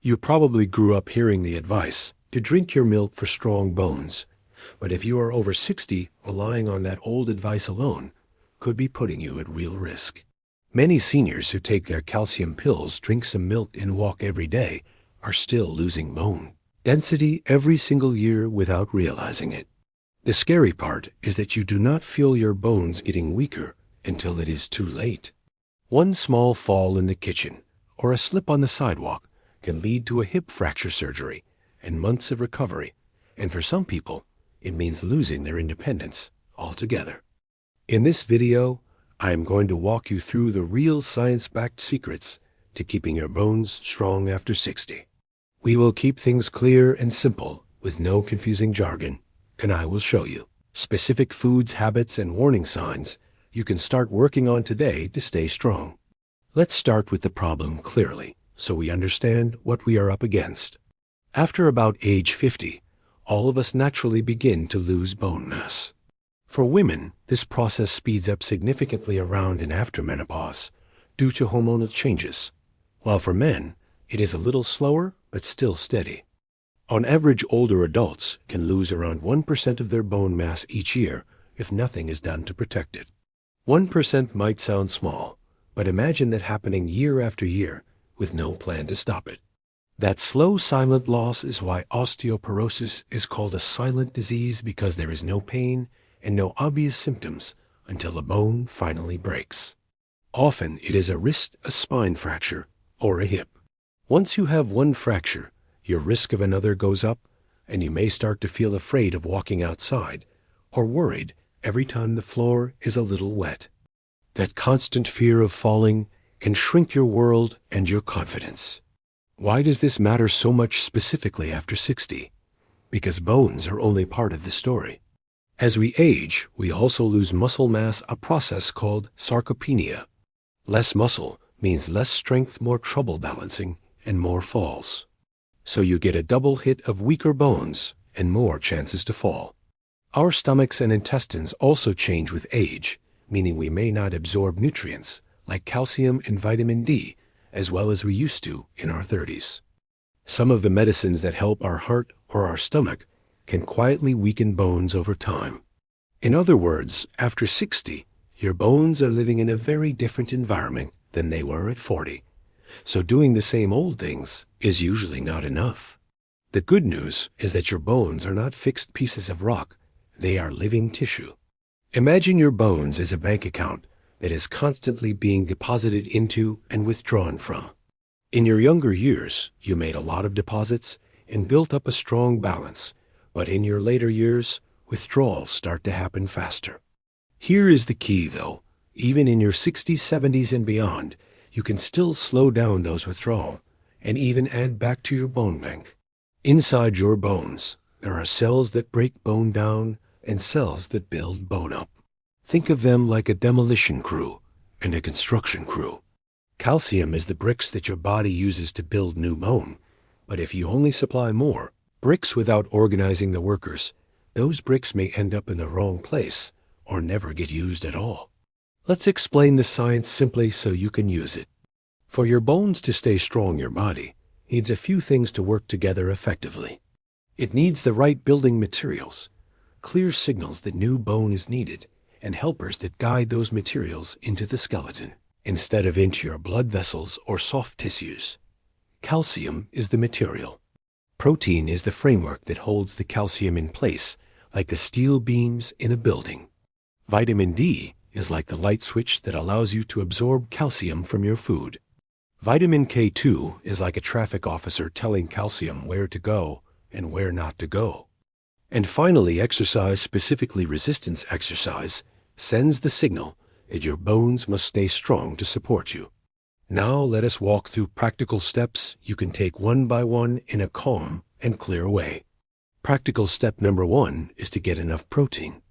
You probably grew up hearing the advice to drink your milk for strong bones, but if you are over 60, relying on that old advice alone could be putting you at real risk. Many seniors who take their calcium pills, drink some milk, and walk every day are still losing bone density every single year without realizing it. The scary part is that you do not feel your bones getting weaker until it is too late. One small fall in the kitchen or a slip on the sidewalk can lead to a hip fracture surgery and months of recovery, and for some people, it means losing their independence altogether. In this video, I am going to walk you through the real science-backed secrets to keeping your bones strong after 60. We will keep things clear and simple with no confusing jargon, and I will show you specific foods, habits, and warning signs you can start working on today to stay strong. Let's start with the problem clearly so we understand what we are up against. After about age 50, all of us naturally begin to lose bone mass. For women, this process speeds up significantly around and after menopause due to hormonal changes, while for men, it is a little slower but still steady. On average, older adults can lose around 1% of their bone mass each year if nothing is done to protect it. 1% might sound small, but imagine that happening year after year with no plan to stop it. That slow, silent loss is why osteoporosis is called a silent disease, because there is no pain and no obvious symptoms until a bone finally breaks. Often it is a wrist, a spine fracture, or a hip. Once you have one fracture, your risk of another goes up, and you may start to feel afraid of walking outside or worried every time the floor is a little wet. That constant fear of falling can shrink your world and your confidence. Why does this matter so much specifically after 60? Because bones are only part of the story. As we age, we also lose muscle mass, a process called sarcopenia. Less muscle means less strength, more trouble balancing, and more falls. So you get a double hit of weaker bones and more chances to fall. Our stomachs and intestines also change with age, meaning we may not absorb nutrients like calcium and vitamin D as well as we used to in our 30s. Some of the medicines that help our heart or our stomach can quietly weaken bones over time. In other words, after 60, your bones are living in a very different environment than they were at 40. So doing the same old things is usually not enough. The good news is that your bones are not fixed pieces of rock. They are living tissue. Imagine your bones as a bank account that is constantly being deposited into and withdrawn from. In your younger years, you made a lot of deposits and built up a strong balance, but in your later years, withdrawals start to happen faster. Here is the key though. Even in your 60s, 70s, and beyond, you can still slow down those withdrawals and even add back to your bone bank. Inside your bones, there are cells that break bone down and cells that build bone up. Think of them like a demolition crew and a construction crew. Calcium is the bricks that your body uses to build new bone, but if you only supply more bricks without organizing the workers, those bricks may end up in the wrong place or never get used at all. Let's explain the science simply so you can use it. For your bones to stay strong, your body needs a few things to work together effectively. It needs the right building materials, clear signals that new bone is needed, and helpers that guide those materials into the skeleton instead of into your blood vessels or soft tissues. Calcium is the material. Protein is the framework that holds the calcium in place, like the steel beams in a building. Vitamin D is like the light switch that allows you to absorb calcium from your food. Vitamin K2 is like a traffic officer telling calcium where to go and where not to go. And finally, exercise, specifically resistance exercise, sends the signal that your bones must stay strong to support you. Now let us walk through practical steps you can take one by one in a calm and clear way. Practical step number 1 is to get enough protein.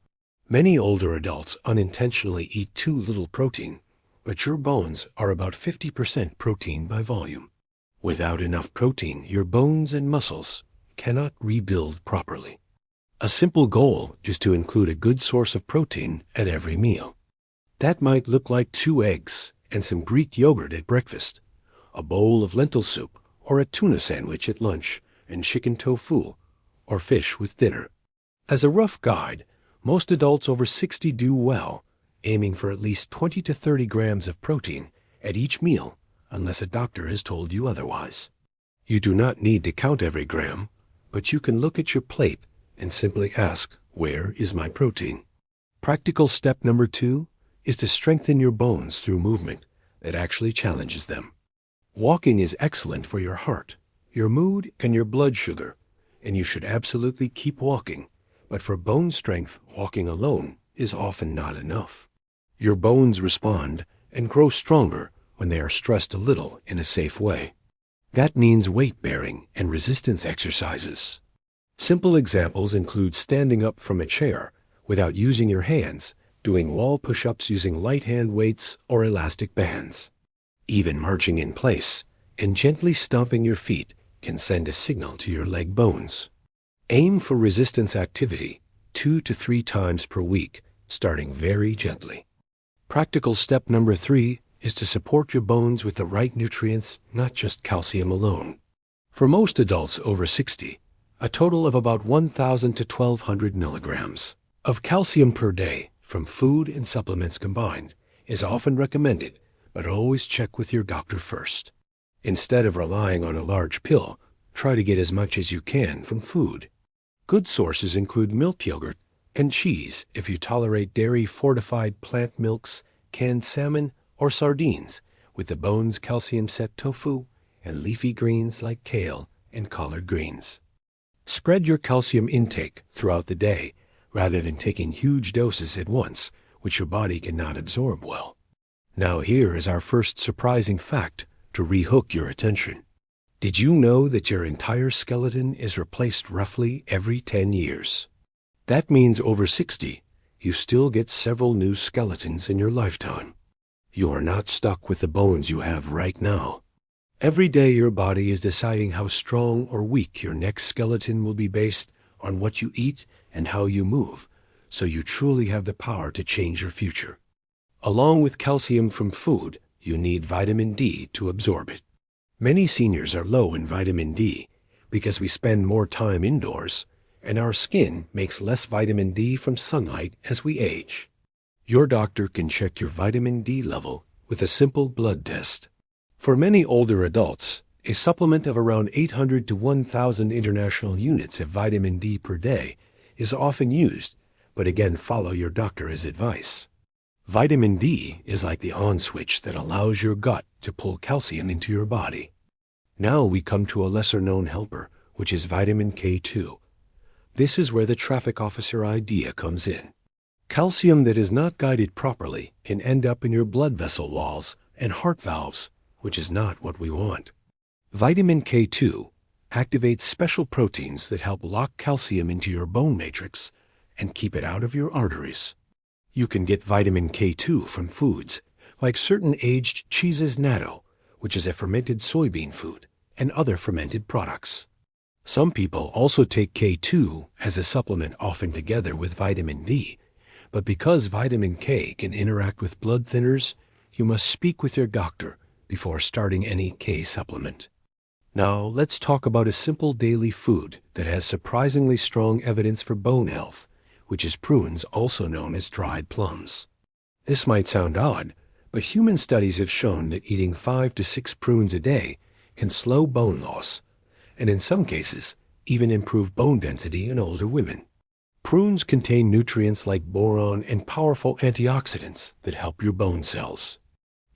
Many older adults unintentionally eat too little protein, but your bones are about 50% protein by volume. Without enough protein, your bones and muscles cannot rebuild properly. A simple goal is to include a good source of protein at every meal. That might look like 2 eggs and some Greek yogurt at breakfast, a bowl of lentil soup, or a tuna sandwich at lunch, and chicken tofu, or fish with dinner. As a rough guide, most adults over 60 do well, aiming for at least 20 to 30 grams of protein at each meal, unless a doctor has told you otherwise. You do not need to count every gram, but you can look at your plate and simply ask, where is my protein? Practical step number 2 is to strengthen your bones through movement that actually challenges them. Walking is excellent for your heart, your mood, and your blood sugar, and you should absolutely keep walking, but for bone strength, walking alone is often not enough. Your bones respond and grow stronger when they are stressed a little in a safe way. That means weight-bearing and resistance exercises. Simple examples include standing up from a chair without using your hands, doing wall push-ups using light hand weights or elastic bands. Even marching in place and gently stomping your feet can send a signal to your leg bones. Aim for resistance activity 2 to 3 times per week, starting very gently. Practical step number 3 is to support your bones with the right nutrients, not just calcium alone. For most adults over 60, a total of about 1,000 to 1,200 milligrams of calcium per day from food and supplements combined is often recommended, but always check with your doctor first. Instead of relying on a large pill, try to get as much as you can from food. Good sources include milk yogurt and cheese if you tolerate dairy-fortified plant milks, canned salmon, or sardines, with the bones calcium-set tofu and leafy greens like kale and collard greens. Spread your calcium intake throughout the day rather than taking huge doses at once, which your body cannot absorb well. Now here is our first surprising fact to rehook your attention. Did you know that your entire skeleton is replaced roughly every 10 years? That means over 60, you still get several new skeletons in your lifetime. You are not stuck with the bones you have right now. Every day your body is deciding how strong or weak your next skeleton will be based on what you eat and how you move, so you truly have the power to change your future. Along with calcium from food, you need vitamin D to absorb it. Many seniors are low in vitamin D because we spend more time indoors, and our skin makes less vitamin D from sunlight as we age. Your doctor can check your vitamin D level with a simple blood test. For many older adults, a supplement of around 800 to 1,000 international units of vitamin D per day is often used, but again follow your doctor's advice. Vitamin D is like the on switch that allows your gut to pull calcium into your body. Now we come to a lesser-known helper, which is vitamin K2. This is where the traffic officer idea comes in. Calcium that is not guided properly can end up in your blood vessel walls and heart valves, which is not what we want. Vitamin K2 activates special proteins that help lock calcium into your bone matrix and keep it out of your arteries. You can get vitamin K2 from foods like certain aged cheeses natto, which is a fermented soybean food, and other fermented products. Some people also take K2 as a supplement often together with vitamin D, but because vitamin K can interact with blood thinners, you must speak with your doctor before starting any K supplement. Now let's talk about a simple daily food that has surprisingly strong evidence for bone health, which is prunes, also known as dried plums. This might sound odd, but human studies have shown that eating 5 to 6 prunes a day can slow bone loss, and in some cases, even improve bone density in older women. Prunes contain nutrients like boron and powerful antioxidants that help your bone cells.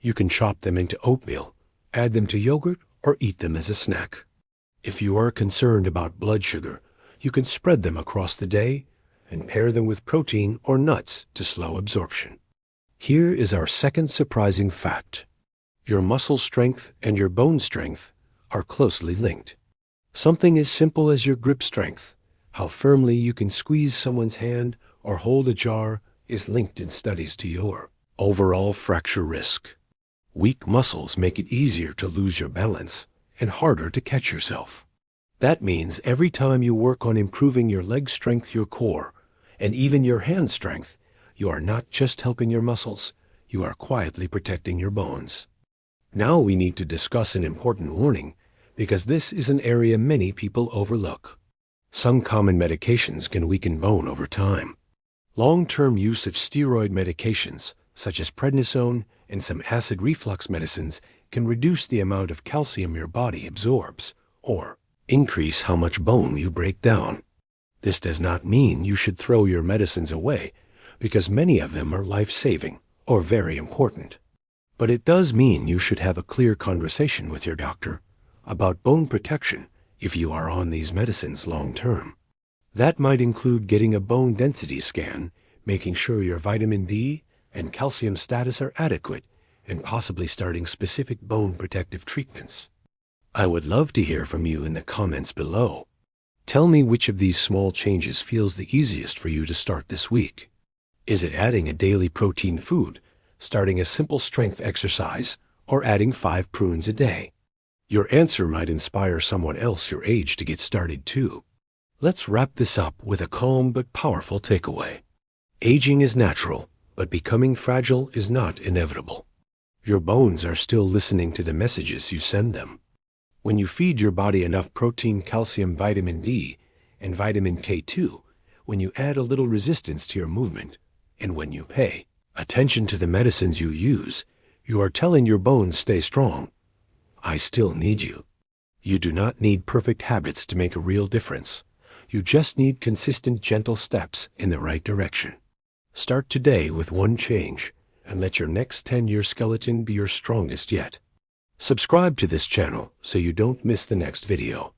You can chop them into oatmeal, add them to yogurt, or eat them as a snack. If you are concerned about blood sugar, you can spread them across the day and pair them with protein or nuts to slow absorption. Here is our second surprising fact. Your muscle strength and your bone strength are closely linked. Something as simple as your grip strength, how firmly you can squeeze someone's hand or hold a jar, is linked in studies to your overall fracture risk. Weak muscles make it easier to lose your balance and harder to catch yourself. That means every time you work on improving your leg strength, your core, and even your hand strength, you are not just helping your muscles, you are quietly protecting your bones. Now we need to discuss an important warning, because this is an area many people overlook. Some common medications can weaken bone over time. Long-term use of steroid medications, such as prednisone and some acid reflux medicines, can reduce the amount of calcium your body absorbs, or increase how much bone you break down. This does not mean you should throw your medicines away, because many of them are life-saving or very important. But it does mean you should have a clear conversation with your doctor about bone protection if you are on these medicines long-term. That might include getting a bone density scan, making sure your vitamin D and calcium status are adequate, and possibly starting specific bone protective treatments. I would love to hear from you in the comments below. Tell me which of these small changes feels the easiest for you to start this week. Is it adding a daily protein food, starting a simple strength exercise, or adding 5 prunes a day? Your answer might inspire someone else your age to get started too. Let's wrap this up with a calm but powerful takeaway. Aging is natural, but becoming fragile is not inevitable. Your bones are still listening to the messages you send them. When you feed your body enough protein, calcium, vitamin D, and vitamin K2, when you add a little resistance to your movement, and when you pay attention to the medicines you use, you are telling your bones stay strong. I still need you. You do not need perfect habits to make a real difference. You just need consistent, gentle steps in the right direction. Start today with one change, and let your next 10-year skeleton be your strongest yet. Subscribe to this channel so you don't miss the next video.